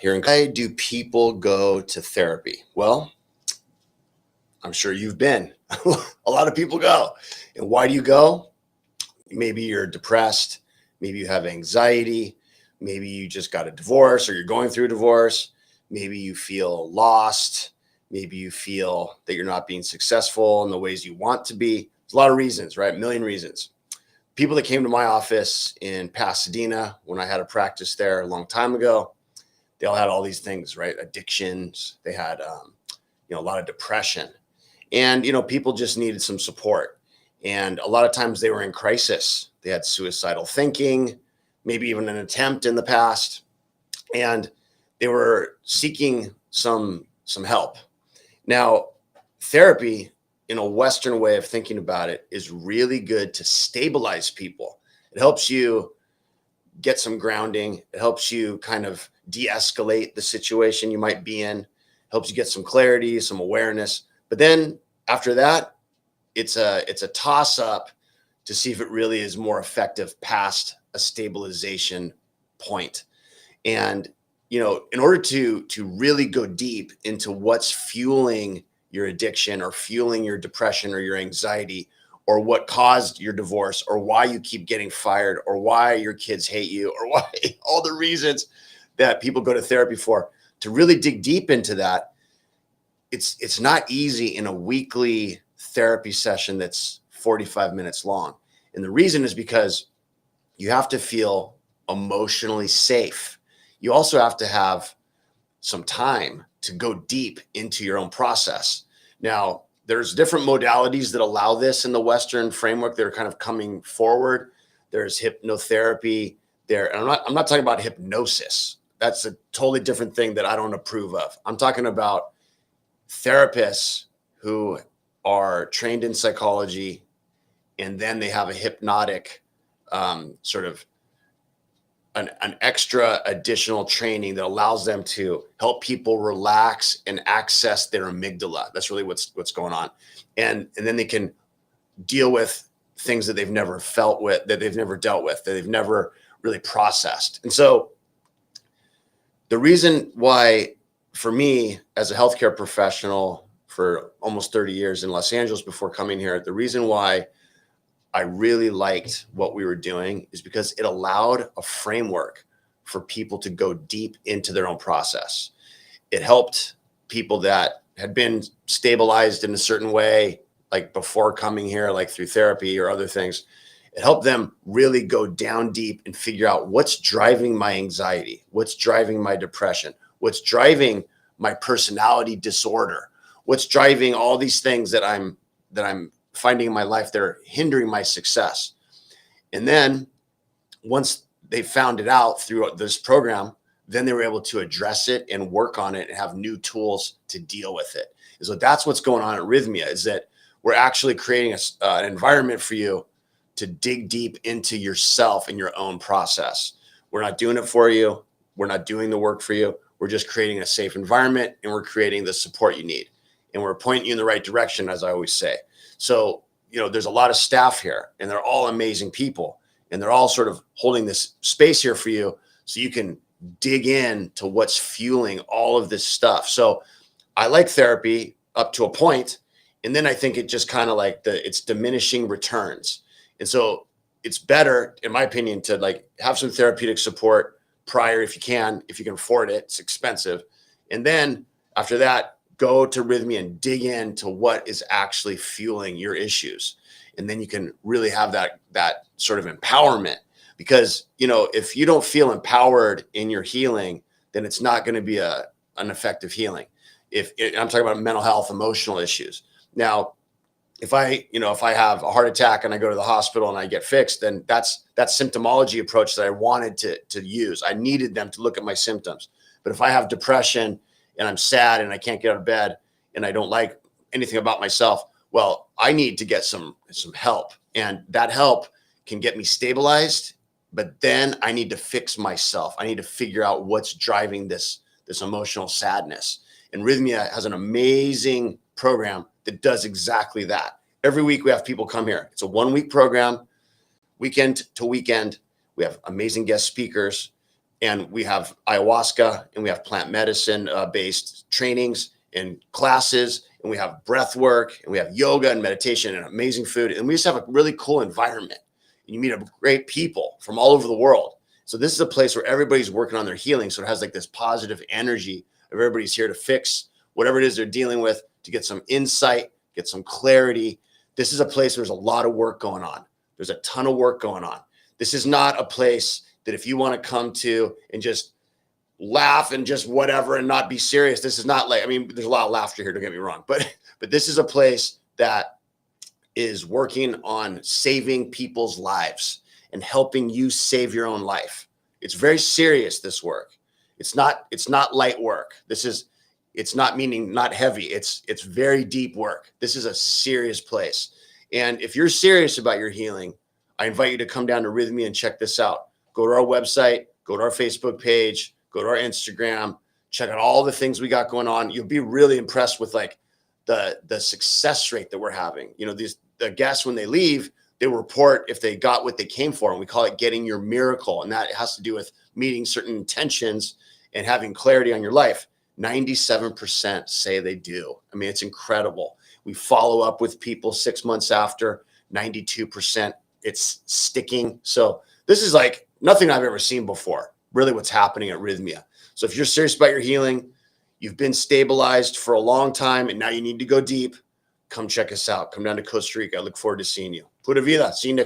here in why do people go to therapy? Well, I'm sure you've been. A lot of people go. And why do you go? Maybe you're depressed, maybe you have anxiety, maybe you just got a divorce or you're going through a divorce, maybe you feel lost, maybe you feel that you're not being successful in the ways you want to be. There's a lot of reasons, right? A million reasons. People that came to my office in Pasadena when I had a practice there a long time ago, they all had all these things, right? Addictions. They had, a lot of depression, and people just needed some support. And a lot of times they were in crisis. They had suicidal thinking, maybe even an attempt in the past, and they were seeking some help. Now, therapy, in a Western way of thinking about it, is really good to stabilize people. It helps you get some grounding. It helps you kind of de-escalate the situation you might be in, helps you get some clarity, some awareness. But then after that, it's a toss up to see if it really is more effective past a stabilization point. And, in order to really go deep into what's fueling your addiction or fueling your depression or your anxiety, or what caused your divorce, or why you keep getting fired, or why your kids hate you, or why all the reasons that people go to therapy for, to really dig deep into that, it's not easy in a weekly therapy session that's 45 minutes long. And the reason is because you have to feel emotionally safe. You also have to have some time to go deep into your own process. Now, there's different modalities that allow this in the Western framework that are kind of coming forward. There's hypnotherapy there. And I'm not talking about hypnosis. That's a totally different thing that I don't approve of. I'm talking about therapists who are trained in psychology, and then they have a hypnotic sort of an extra additional training that allows them to help people relax and access their amygdala. That's really what's going on. And then they can deal with things that they've never felt with, that they've never dealt with, that they've never really processed. And so the reason why, for me, as a healthcare professional for almost 30 years in Los Angeles before coming here, the reason why I really liked what we were doing is because it allowed a framework for people to go deep into their own process. It helped people that had been stabilized in a certain way, like before coming here, like through therapy or other things. It helped them really go down deep and figure out what's driving my anxiety, what's driving my depression, what's driving my personality disorder, what's driving all these things that I'm finding in my life that are hindering my success. And then once they found it out through this program, then they were able to address it and work on it and have new tools to deal with it. And so that's what's going on at Rythmia, is that we're actually creating an environment for you to dig deep into yourself and your own process. We're not doing it for you. We're not doing the work for you. We're just creating a safe environment, and we're creating the support you need. And we're pointing you in the right direction, as I always say. So, there's a lot of staff here, and they're all amazing people, and they're all sort of holding this space here for you so you can dig in to what's fueling all of this stuff. So I like therapy up to a point, and then I think it just kind of like it's diminishing returns. And so it's better, in my opinion, to like have some therapeutic support prior if you can afford it. It's expensive. And then after that, go to Rythmia and dig into what is actually fueling your issues. And then you can really have that sort of empowerment, because, if you don't feel empowered in your healing, then it's not going to be an effective healing. I'm talking about mental health, emotional issues. Now, if I have a heart attack and I go to the hospital and I get fixed, then that's that symptomology approach that I wanted to use. I needed them to look at my symptoms. But if I have depression and I'm sad and I can't get out of bed and I don't like anything about myself, well, I need to get some help. And that help can get me stabilized, but then I need to fix myself. I need to figure out what's driving this emotional sadness. And Rythmia has an amazing program that does exactly that. Every week we have people come here. It's a 1-week program, weekend to weekend. We have amazing guest speakers. And we have ayahuasca, and we have plant medicine based trainings and classes, and we have breath work, and we have yoga and meditation and amazing food. And we just have a really cool environment. And you meet great people from all over the world. So this is a place where everybody's working on their healing. So it has like this positive energy of everybody's here to fix whatever it is they're dealing with, to get some insight, get some clarity. This is a place where there's a lot of work going on. There's a ton of work going on. This is not a place that if you want to come to and just laugh and just whatever and not be serious. This is not like, I mean, there's a lot of laughter here, don't get me wrong, but this is a place that is working on saving people's lives and helping you save your own life. It's very serious, this work. It's not light work. It's not meaning not heavy. It's very deep work. This is a serious place. And if you're serious about your healing, I invite you to come down to Rythmia and check this out. Go to our website, go to our Facebook page, go to our Instagram, check out all the things we got going on. You'll be really impressed with like the success rate that we're having. You know, the guests, when they leave, they report if they got what they came for. And we call it getting your miracle. And that has to do with meeting certain intentions and having clarity on your life. 97% say they do. I mean, it's incredible. We follow up with people 6 months after, 92%. It's sticking. So this is like nothing I've ever seen before, really what's happening at Rythmia. So if you're serious about your healing, you've been stabilized for a long time, and now you need to go deep, come check us out. Come down to Costa Rica. I look forward to seeing you. Pura vida. See you next week.